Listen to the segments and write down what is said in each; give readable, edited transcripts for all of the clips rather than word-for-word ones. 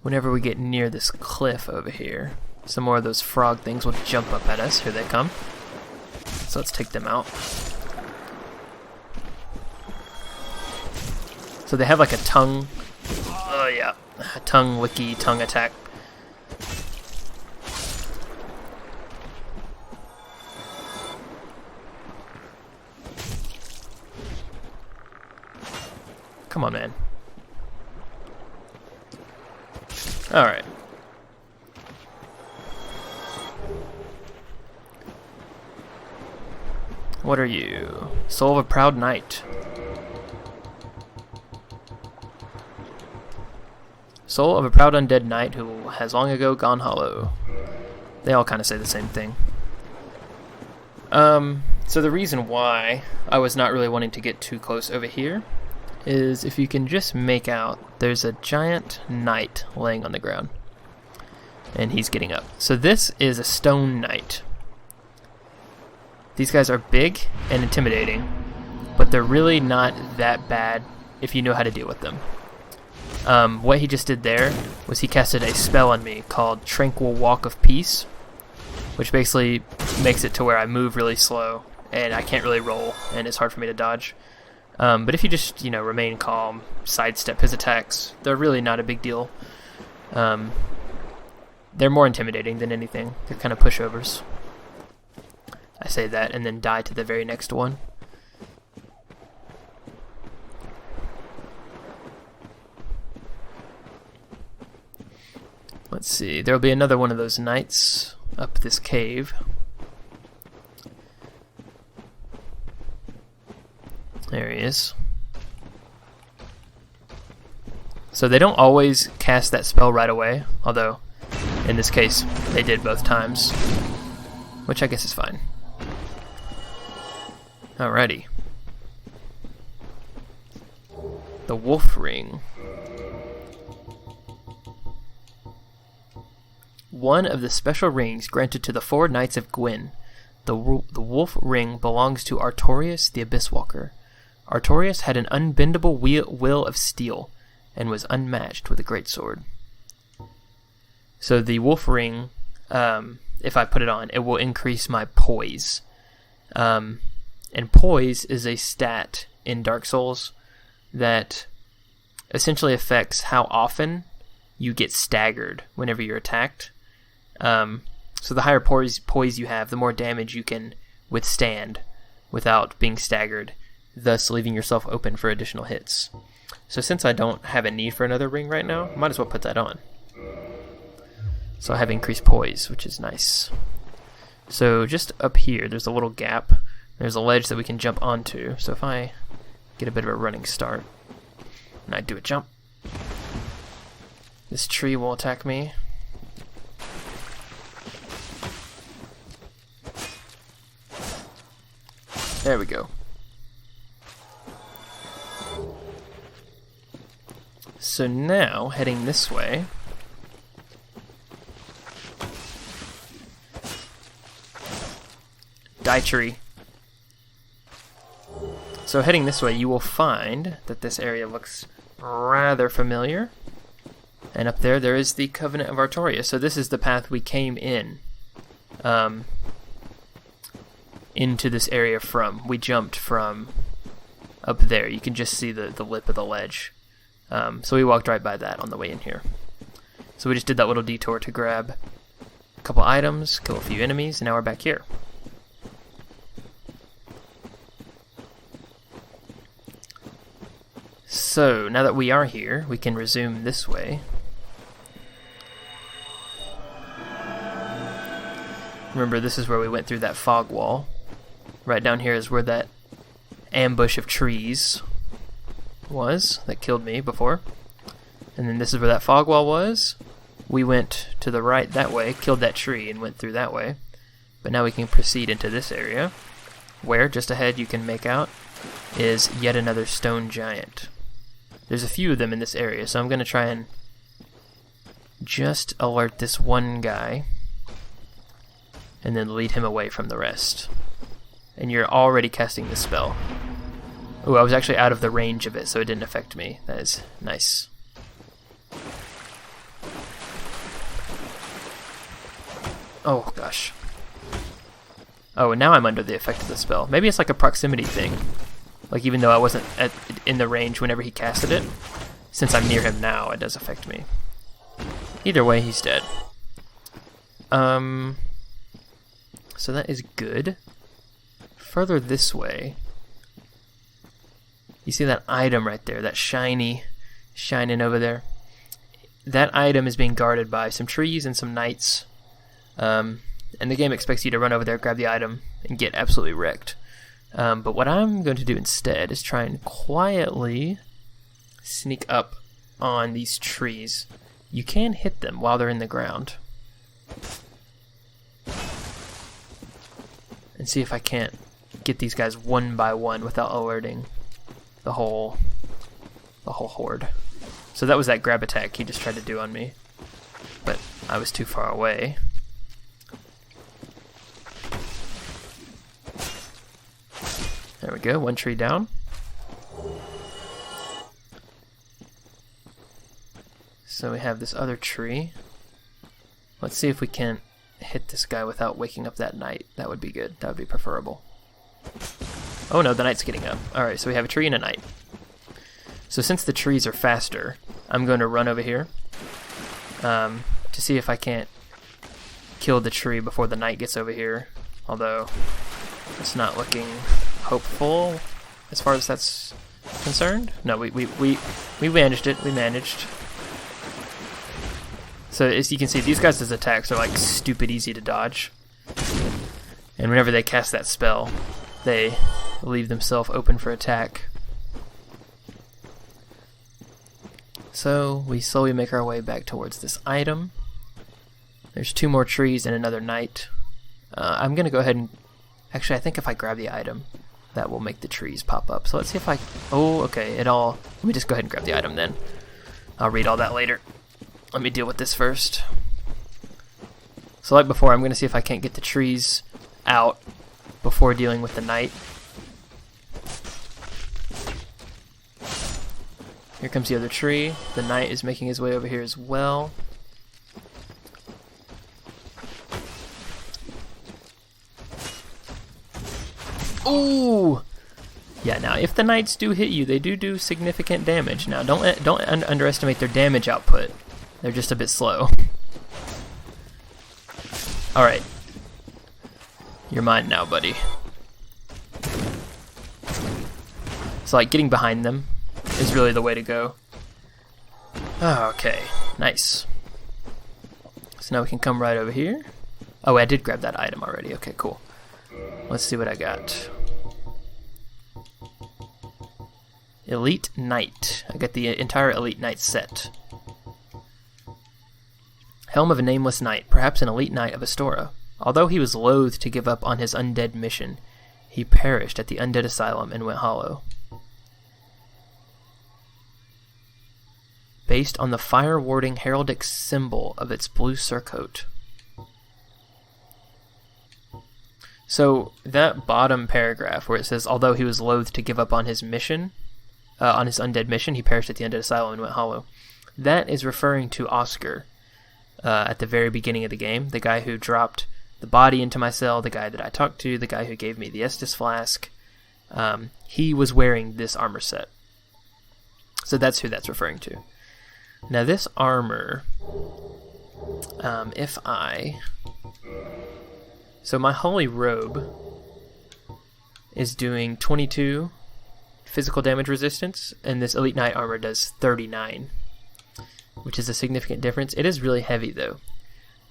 Whenever we get near this cliff over here, some more of those frog things will jump up at us. Here they come. So let's take them out. So they have like a tongue. Oh yeah, a tongue wiki tongue attack. Come on, man. Alright. What are you? Soul of a proud knight. Soul of a proud undead knight who has long ago gone hollow. They all kind of say the same thing. So the reason why I was not really wanting to get too close over here is if you can just make out, there's a giant knight laying on the ground. And he's getting up. So this is a stone knight. These guys are big and intimidating, but they're really not that bad if you know how to deal with them. What he just did there was he casted a spell on me called Tranquil Walk of Peace, which basically makes it to where I move really slow and I can't really roll and it's hard for me to dodge. But if you just, remain calm, sidestep his attacks, they're really not a big deal. They're more intimidating than anything. They're kind of pushovers. I say that and then die to the very next one. Let's see, there'll be another one of those knights up this cave. There he is. So they don't always cast that spell right away, although in this case they did both times, which I guess is fine. Alrighty. The Wolf Ring. One of the special rings granted to the 4 Knights of Gwyn. The Wolf Ring belongs to Artorius the Abyss Walker. Artorius had an unbendable will of steel and was unmatched with a great sword. So the Wolf Ring, if I put it on, it will increase my poise. And poise is a stat in Dark Souls that essentially affects how often you get staggered whenever you're attacked. So the higher poise you have, the more damage you can withstand without being staggered, thus leaving yourself open for additional hits. So since I don't have a need for another ring right now, I might as well put that on. So I have increased poise, which is nice. So just up here, there's a little gap. There's a ledge that we can jump onto. So if I get a bit of a running start, and I do a jump, this tree will attack me. There we go. So now, heading this way, die tree. So heading this way, you will find that this area looks rather familiar. And up there, there is the Covenant of Artorius. So this is the path we came in, into this area from. We jumped from up there. You can just see the lip of the ledge. So we walked right by that on the way in here. So we just did that little detour to grab a couple items, kill a few enemies, and now we're back here. So now that we are here, we can resume this way. Remember, this is where we went through that fog wall. Right down here is where that ambush of trees was that killed me before. And then this is where that fog wall was. We went to the right that way, killed that tree, and went through that way. But now we can proceed into this area, where, just ahead you can make out, is yet another stone giant. There's a few of them in this area, so I'm going to try and just alert this one guy, and then lead him away from the rest. And you're already casting the spell. Ooh, I was actually out of the range of it, so it didn't affect me. That is nice. Oh, gosh. Oh, and now I'm under the effect of the spell. Maybe it's like a proximity thing. Like, even though I wasn't in the range whenever he casted it, since I'm near him now, it does affect me. Either way, he's dead. So that is good. Further this way, you see that item right there, that shining over there? That item is being guarded by some trees and some knights. And the game expects you to run over there, grab the item, and get absolutely wrecked. But what I'm going to do instead is try and quietly sneak up on these trees. You can hit them while they're in the ground. And see if I can't get these guys one by one without alerting the whole horde. So that was that grab attack he just tried to do on me. But I was too far away. There we go, one tree down. So we have this other tree. Let's see if we can hit this guy without waking up that knight. That would be good. That would be preferable. Oh no, the knight's getting up. Alright, so we have a tree and a knight. So since the trees are faster, I'm going to run over here to see if I can't kill the tree before the knight gets over here. Although, it's not looking hopeful as far as that's concerned. No, we managed it. We managed. So as you can see, these guys' attacks are like stupid easy to dodge. And whenever they cast that spell, they leave themselves open for attack. So we slowly make our way back towards this item. There's 2 more trees and another knight. I'm going to go ahead and... Actually, I think if I grab the item, that will make the trees pop up. So let's see if I... Oh, okay, let me just go ahead and grab the item then. I'll read all that later. Let me deal with this first. So like before, I'm going to see if I can't get the trees out before dealing with the knight. Here comes the other tree. The knight is making his way over here as well. Ooh! Yeah, now if the knights do hit you, they do significant damage. Now don't underestimate their damage output. They're just a bit slow. Alright. You're mine now, buddy. So like getting behind them is really the way to go. Okay, nice. So now we can come right over here. Oh, I did grab that item already. Okay, cool. Let's see what I got. Elite Knight. I got the entire Elite Knight set. Helm of a Nameless Knight, perhaps an elite knight of Astora. Although he was loath to give up on his undead mission, he perished at the undead asylum and went hollow. Based on the fire-warding heraldic symbol of its blue surcoat. So that bottom paragraph where it says, although he was loath to give up on his mission, on his undead mission, he perished at the undead asylum and went hollow. That is referring to Oscar. At the very beginning of the game, the guy who dropped the body into my cell, the guy that I talked to, the guy who gave me the Estus flask, he was wearing this armor set. So that's who that's referring to. Now this armor, so my holy robe is doing 22 physical damage resistance, and this Elite Knight armor does 39. Which is a significant difference. It is really heavy, though.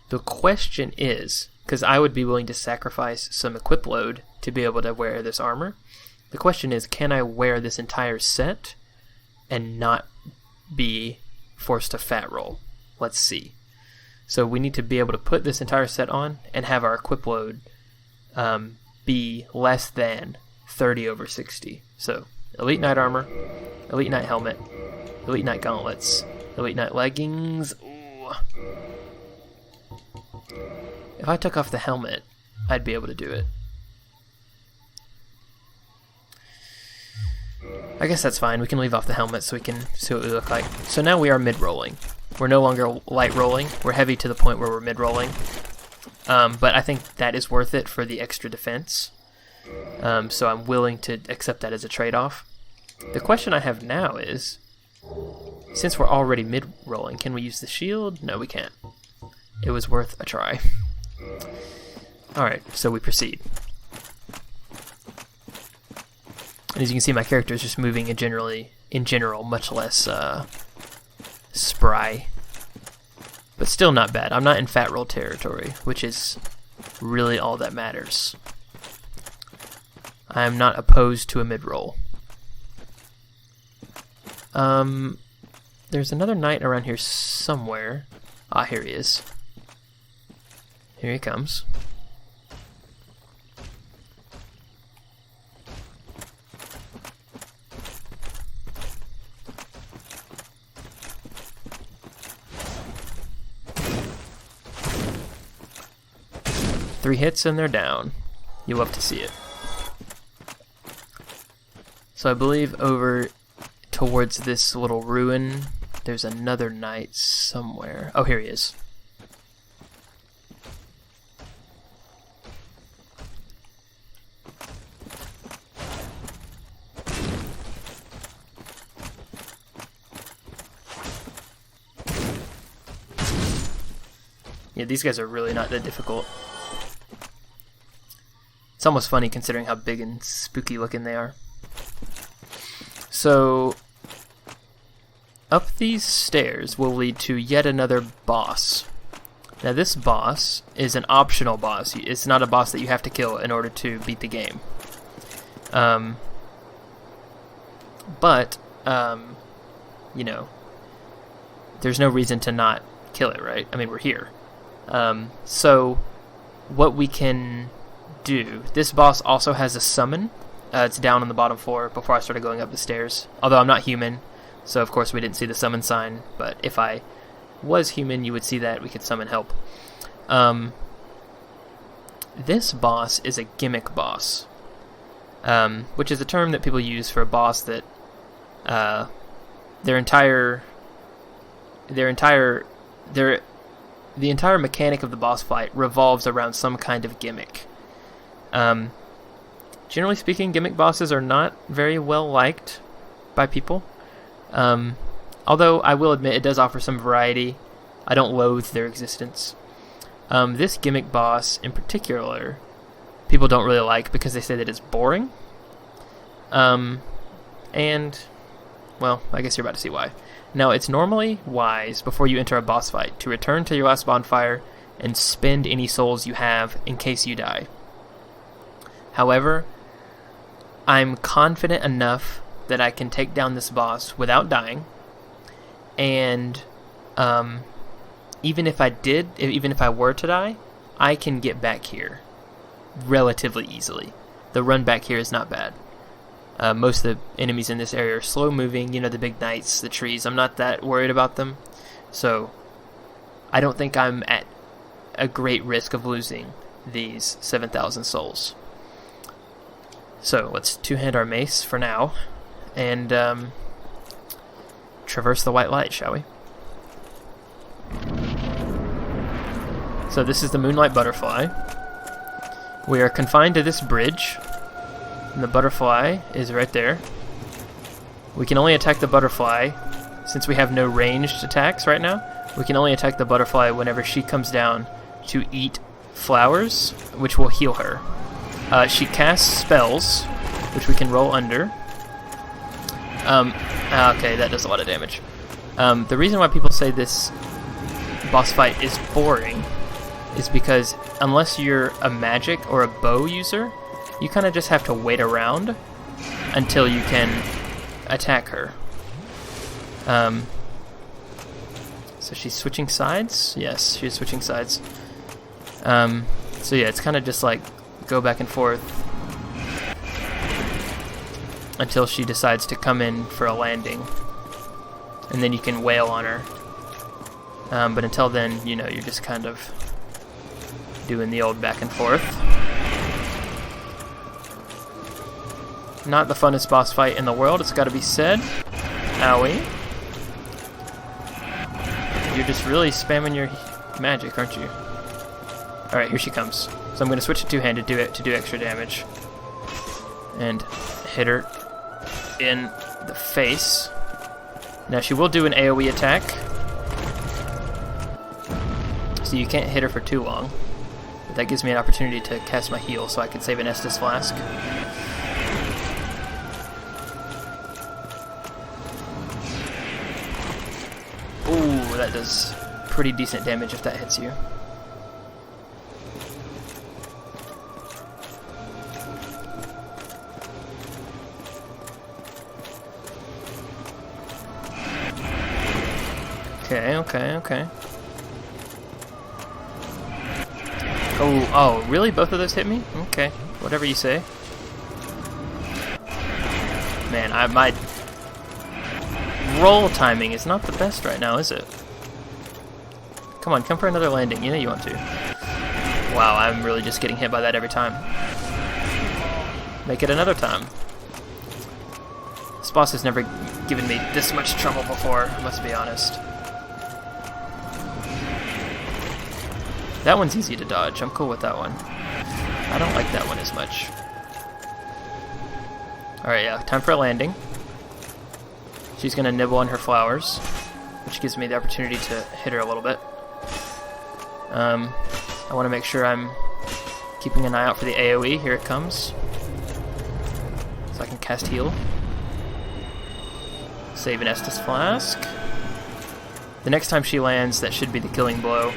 The question is, because I would be willing to sacrifice some equip load to be able to wear this armor, the question is, can I wear this entire set and not be forced to fat roll? Let's see. So we need to be able to put this entire set on and have our equip load be less than 30 over 60. So, Elite Knight armor, Elite Knight helmet, Elite Knight gauntlets, Elite Knight leggings. Ooh. If I took off the helmet, I'd be able to do it. I guess that's fine. We can leave off the helmet so we can see what we look like. So now we are mid-rolling. We're no longer light rolling. We're heavy to the point where we're mid-rolling. But I think that is worth it for the extra defense. So I'm willing to accept that as a trade-off. The question I have now is, since we're already mid-rolling, can we use the shield? No, we can't. It was worth a try. Alright, so we proceed. And as you can see, my character is just moving in general, much less spry. But still not bad. I'm not in fat roll territory, which is really all that matters. I am not opposed to a mid-roll. There's another knight around here somewhere. Ah, here he is. Here he comes. Three hits and they're down. You love to see it. So I believe over towards this little ruin, there's another knight somewhere. Oh, here he is. Yeah, these guys are really not that difficult. It's almost funny considering how big and spooky looking they are. So, up these stairs will lead to yet another boss. Now this boss is an optional boss. It's not a boss that you have to kill in order to beat the game. You know, there's no reason to not kill it, right? I mean, we're here. So, what we can do, this boss also has a summon. It's down on the bottom floor before I started going up the stairs. Although I'm not human, so of course we didn't see the summon sign, but if I was human, you would see that we could summon help. This boss is a gimmick boss, which is a term that people use for a boss that the entire mechanic of the boss fight revolves around some kind of gimmick. Generally speaking, gimmick bosses are not very well liked by people. Although I will admit it does offer some variety. I don't loathe their existence. This gimmick boss in particular, people don't really like because they say that it's boring. And, well, I guess you're about to see why. Now, it's normally wise, before you enter a boss fight, to return to your last bonfire and spend any souls you have in case you die. However, I'm confident enough that I can take down this boss without dying, and even if I were to die, I can get back here relatively easily. The run back here is not bad. Most of the enemies in this area are slow moving, the big knights, the trees. I'm not that worried about them, so I don't think I'm at a great risk of losing these 7,000 souls. So let's two-hand our mace for now, and traverse the white light, shall we? So this is the Moonlight Butterfly. We are confined to this bridge, and the butterfly is right there. We can only attack the butterfly, since we have no ranged attacks right now, we can only attack the butterfly whenever she comes down to eat flowers, which will heal her. She casts spells, which we can roll under. Okay, that does a lot of damage. The reason why people say this boss fight is boring is because unless you're a magic or a bow user, you kind of just have to wait around until you can attack her. So she's switching sides? Yes, she's switching sides. So yeah, it's kind of just like go back and forth until she decides to come in for a landing, and then you can wail on her. But until then, you're just kind of doing the old back and forth. Not the funnest boss fight in the world, it's gotta be said. Owie. You're just really spamming your magic, aren't you? Alright, here she comes. So I'm gonna switch to two-handed to do extra damage. And hit her in the face. Now she will do an AoE attack. So you can't hit her for too long. But that gives me an opportunity to cast my heal so I can save an Estus Flask. Ooh, that does pretty decent damage if that hits you. Okay. Oh, really? Both of those hit me? Okay, whatever you say. Man, my roll timing is not the best right now, is it? Come on, come for another landing. You know you want to. Wow, I'm really just getting hit by that every time. Make it another time. This boss has never given me this much trouble before, I must be honest. That one's easy to dodge. I'm cool with that one. I don't like that one as much. Alright, yeah, time for a landing. She's gonna nibble on her flowers, which gives me the opportunity to hit her a little bit. I want to make sure I'm keeping an eye out for the AoE. Here it comes. So I can cast heal. Save an Estus Flask. The next time she lands, that should be the killing blow.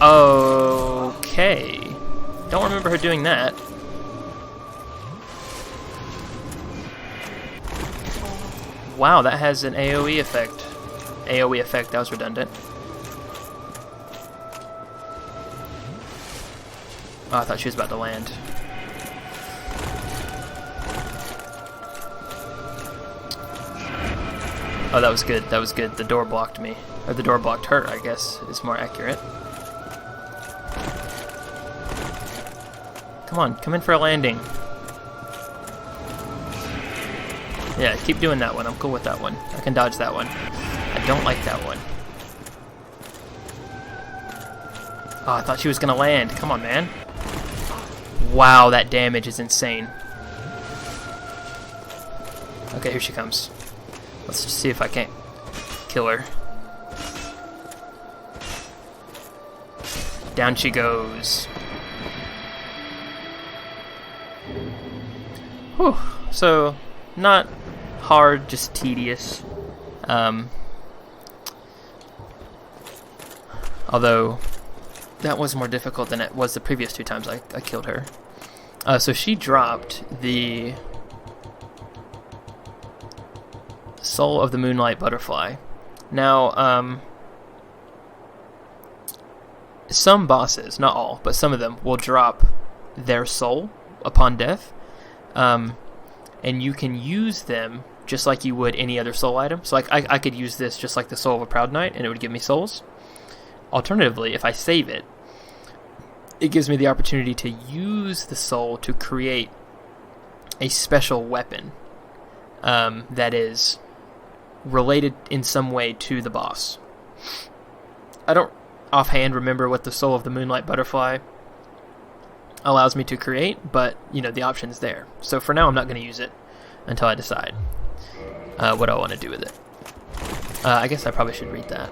Okay. Don't remember her doing that. Wow, that has an AoE effect. AoE effect, that was redundant. Oh, I thought she was about to land. Oh, that was good, that was good. The door blocked me. Or the door blocked her, I guess, is more accurate. Come on, come in for a landing. Yeah, keep doing that one. I'm cool with that one. I can dodge that one. I don't like that one. Oh, I thought she was gonna land. Come on, man. Wow, that damage is insane. Okay, here she comes. Let's just see if I can't kill her. Down she goes. Whew. So, not hard, just tedious. Although, that was more difficult than it was the previous two times I killed her. So she dropped the Soul of the Moonlight Butterfly. Now, some bosses, not all, but some of them, will drop their soul upon death. And you can use them just like you would any other soul item. So like I could use this just like the Soul of a Proud Knight, and it would give me souls. Alternatively, if I save it, it gives me the opportunity to use the soul to create a special weapon that is related in some way to the boss. I don't offhand remember what the Soul of the Moonlight Butterfly allows me to create, but you know, the option's there. So for now I'm not going to use it until I decide what I want to do with it. I guess I probably should read that.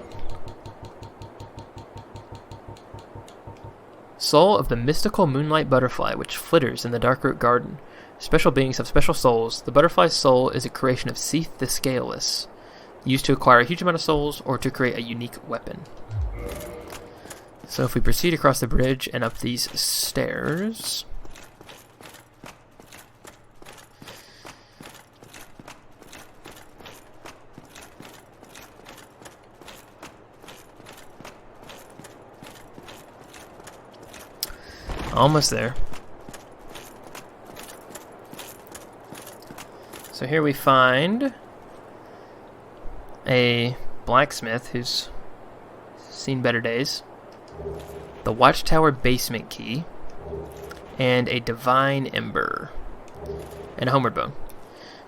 Soul of the mystical moonlight butterfly which flitters in the Darkroot Garden. Special beings have special souls. The butterfly's soul is a creation of Seath the Scaleless, used to acquire a huge amount of souls or to create a unique weapon. So if we proceed across the bridge and up these stairs... Almost there. So here we find a blacksmith who's seen better days. the Watchtower basement key, and a Divine Ember, and a Homeward Bone.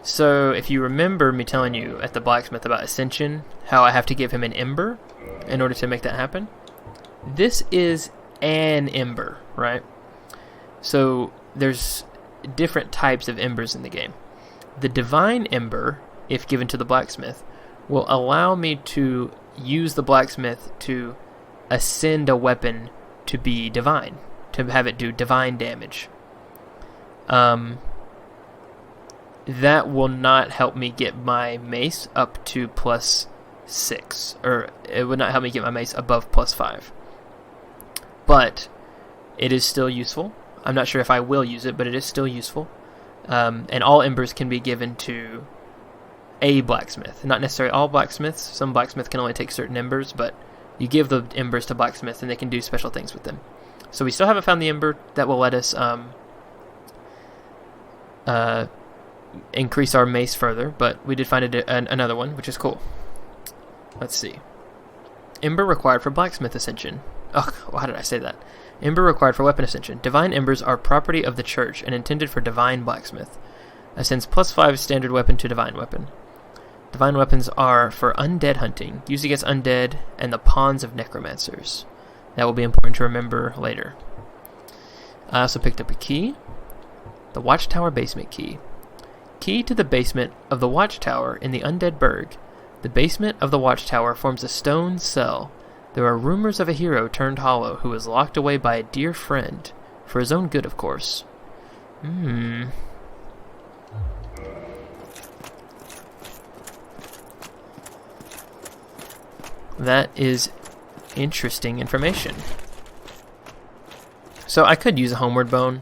So if you remember me telling you at the blacksmith about Ascension, how I have to give him an Ember in order to make that happen, this is an Ember, right? So there's different types of Embers in the game. The Divine Ember, if given to the blacksmith, will allow me to use the blacksmith to ascend a weapon to be divine, to have it do divine damage. That will not help me get my mace up to +6, or it would not help me get my mace above +5. But it is still useful. I'm not sure if I will use it, but it is still useful. And all embers can be given to a blacksmith. Not necessarily all blacksmiths. Some blacksmiths can only take certain embers, but you give the embers to blacksmiths and they can do special things with them. So we still haven't found the ember that will let us increase our mace further, but we did find another one, which is cool. Let's see. Ember required for blacksmith ascension. Ugh, why did I say that? Ember required for weapon ascension. Divine embers are property of the church and intended for divine blacksmith. Ascends +5 standard weapon to divine weapon. Divine weapons are for undead hunting, used against undead and the pawns of necromancers. That will be important to remember later. I also picked up a key. The Watchtower basement key. Key to the basement of the Watchtower in the Undead Burg. The basement of the Watchtower forms a stone cell. There are rumors of a hero turned hollow who was locked away by a dear friend, for his own good, of course. That is interesting information. So I could use a Homeward Bone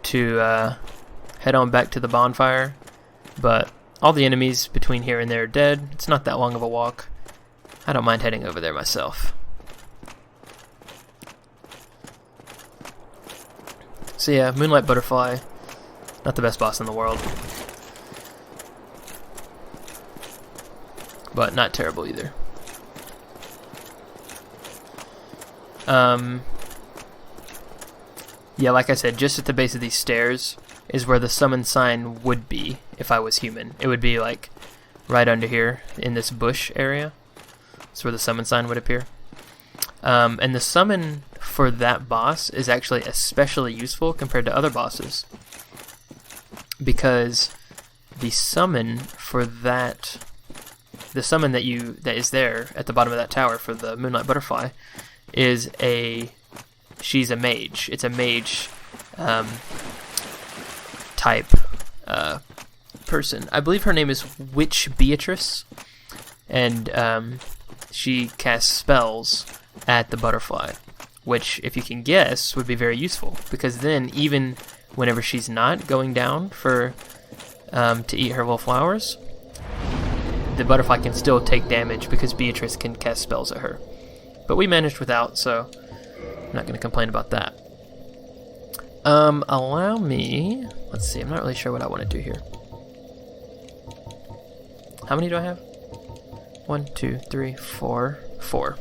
to head on back to the bonfire, but all the enemies between here and there are dead. It's not that long of a walk. I don't mind heading over there myself. So yeah, Moonlight Butterfly, not the best boss in the world, but not terrible either. Yeah, like I said, just at the base of these stairs is where the summon sign would be if I was human. It would be like right under here in this bush area. That's where the summon sign would appear. And the summon for that boss is actually especially useful compared to other bosses, because the summon for that, the summon that is there at the bottom of that tower for the Moonlight Butterfly is she's a mage. It's a mage type person. I believe her name is Witch Beatrice, and she casts spells at the butterfly, which, if you can guess, would be very useful, because then even whenever she's not going down for to eat her little flowers, the butterfly can still take damage because Beatrice can cast spells at her. But we managed without, so I'm not going to complain about that. Allow me... Let's see, I'm not really sure what I want to do here. How many do I have? 1, 2, 3, 4. 4.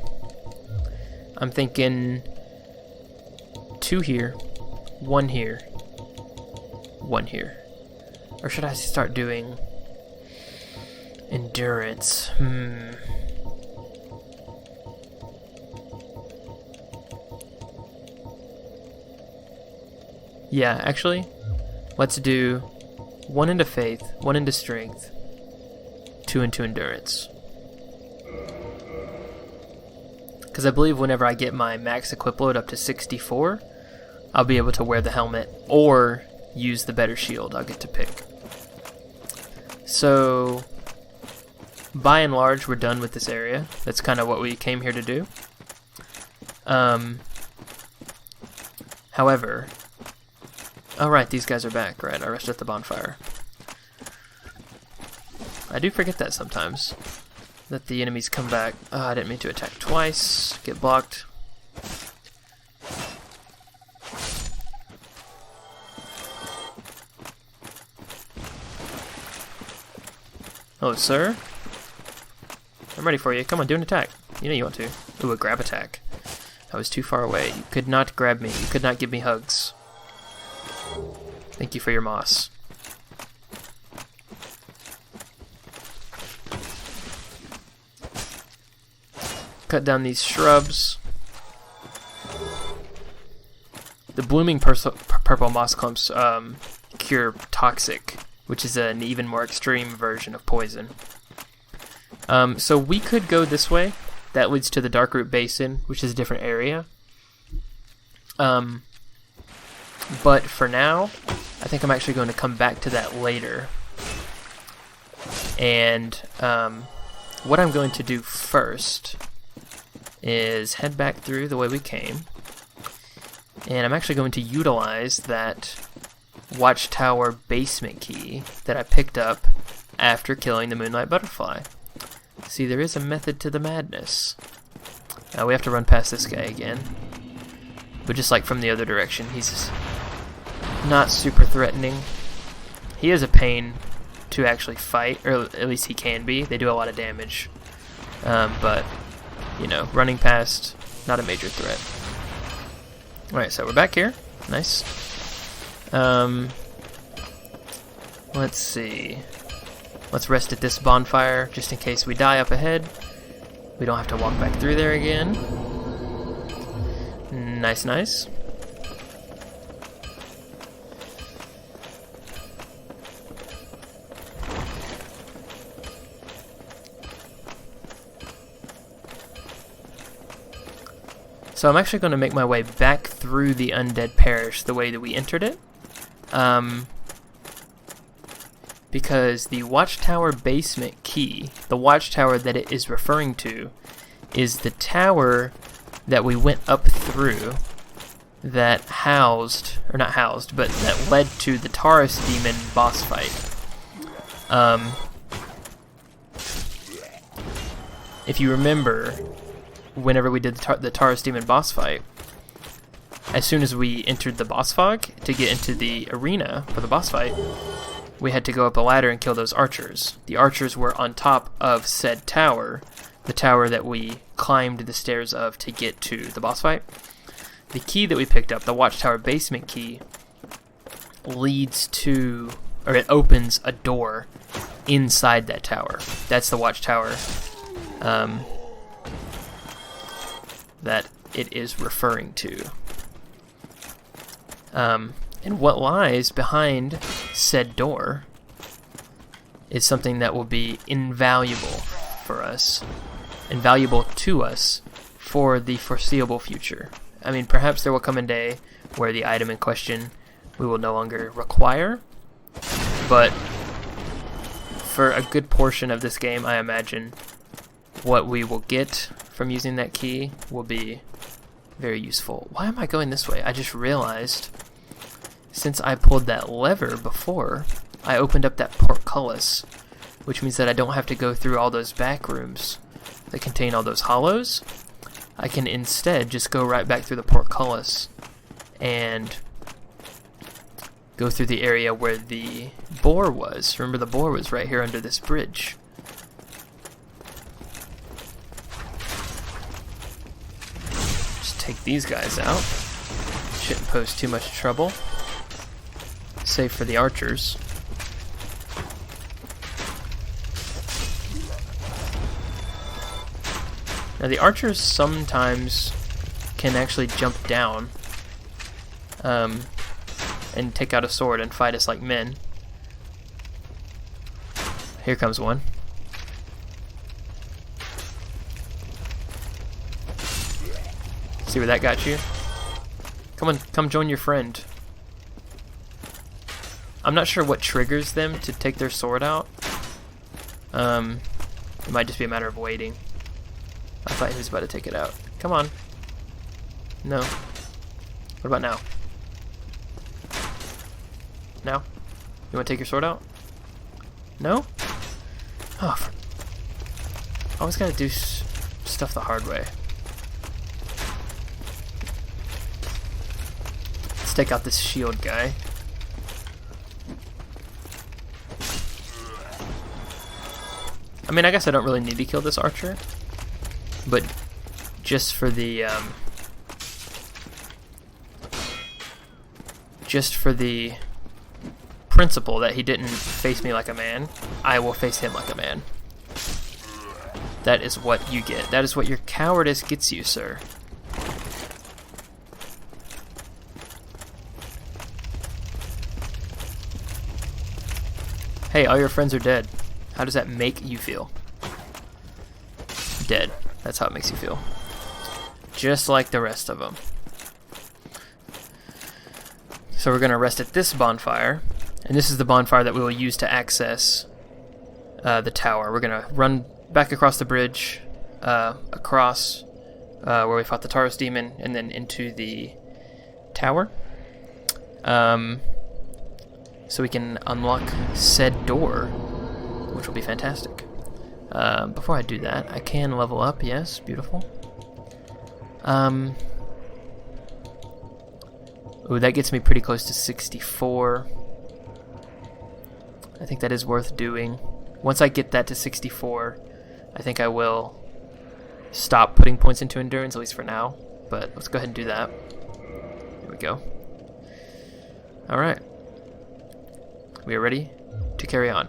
I'm thinking 2 here, 1 here, 1 here. Or should I start doing endurance? Yeah, actually, let's do 1 into faith, 1 into strength, 2 into endurance. Because I believe whenever I get my max equip load up to 64, I'll be able to wear the helmet or use the better shield. I'll get to pick. So, by and large, we're done with this area. That's kind of what we came here to do. However... Oh right, these guys are back, right? I rested at the bonfire. I do forget that sometimes, that the enemies come back. I didn't mean to attack twice. Get blocked. Hello, sir. I'm ready for you. Come on, do an attack. You know you want to. Ooh, a grab attack. I was too far away. You could not grab me. You could not give me hugs. Thank you for your moss. Cut down these shrubs. The blooming purple moss clumps cure toxic, which is an even more extreme version of poison. So we could go this way. That leads to the Darkroot Basin, which is a different area. But for now, I think I'm actually going to come back to that later. And what I'm going to do first is head back through the way we came. And I'm actually going to utilize that Watchtower basement key that I picked up after killing the Moonlight Butterfly. See, there is a method to the madness. We have to run past this guy again. But just like from the other direction, he's not super threatening. He is a pain to actually fight, or at least he can be. They do a lot of damage. But, you know, running past, not a major threat. Alright, so we're back here. Nice. Let's see. Let's rest at this bonfire, just in case we die up ahead. We don't have to walk back through there again. Nice, nice. So I'm actually going to make my way back through the Undead Parish the way that we entered it. Because the Watchtower basement key, the Watchtower that it is referring to, is the tower that we went up through that housed, or not housed, but that led to the Taurus Demon boss fight. If you remember, whenever we did the Taurus Demon boss fight, as soon as we entered the boss fog to get into the arena for the boss fight, we had to go up a ladder and kill those archers. The archers were on top of said tower, the tower that we climbed the stairs of to get to the boss fight. The key that we picked up, the Watchtower basement key, leads to, or it opens a door inside that tower. That's the Watchtower that it is referring to. And what lies behind said door is something that will be invaluable for us, invaluable to us for the foreseeable future. I mean, perhaps there will come a day where the item in question we will no longer require, but for a good portion of this game, I imagine what we will get from using that key will be very useful. Why am I going this way? I just realized, since I pulled that lever before, I opened up that portcullis, which means that I don't have to go through all those back rooms that contain all those hollows. I can instead just go right back through the portcullis and go through the area where the boar was. Remember, the boar was right here under this bridge. Just take these guys out. Shouldn't pose too much trouble. Save for the archers. Now the archers sometimes can actually jump down and take out a sword and fight us like men. Here comes one. See where that got you? Come on, come join your friend. I'm not sure what triggers them to take their sword out. It might just be a matter of waiting. I thought he was about to take it out. Come on. No. What about now? Now? You want to take your sword out? No? Oh, always gotta do stuff the hard way. Let's take out this shield guy. I mean, I guess I don't really need to kill this archer, but just for the just for the principle that he didn't face me like a man, I will face him like a man. That is what you get. That is what your cowardice gets you, sir. Hey, all your friends are dead. How does that make you feel? Dead. That's how it makes you feel. Just like the rest of them. So we're going to rest at this bonfire. And this is the bonfire that we will use to access the tower. We're going to run back across the bridge, across where we fought the Taurus demon, and then into the tower. So we can unlock said door, which will be fantastic. Before I do that, I can level up. Yes, beautiful. Ooh, that gets me pretty close to 64. I think that is worth doing. Once I get that to 64, I think I will stop putting points into endurance, at least for now. But let's go ahead and do that. There we go. Alright. We are ready to carry on.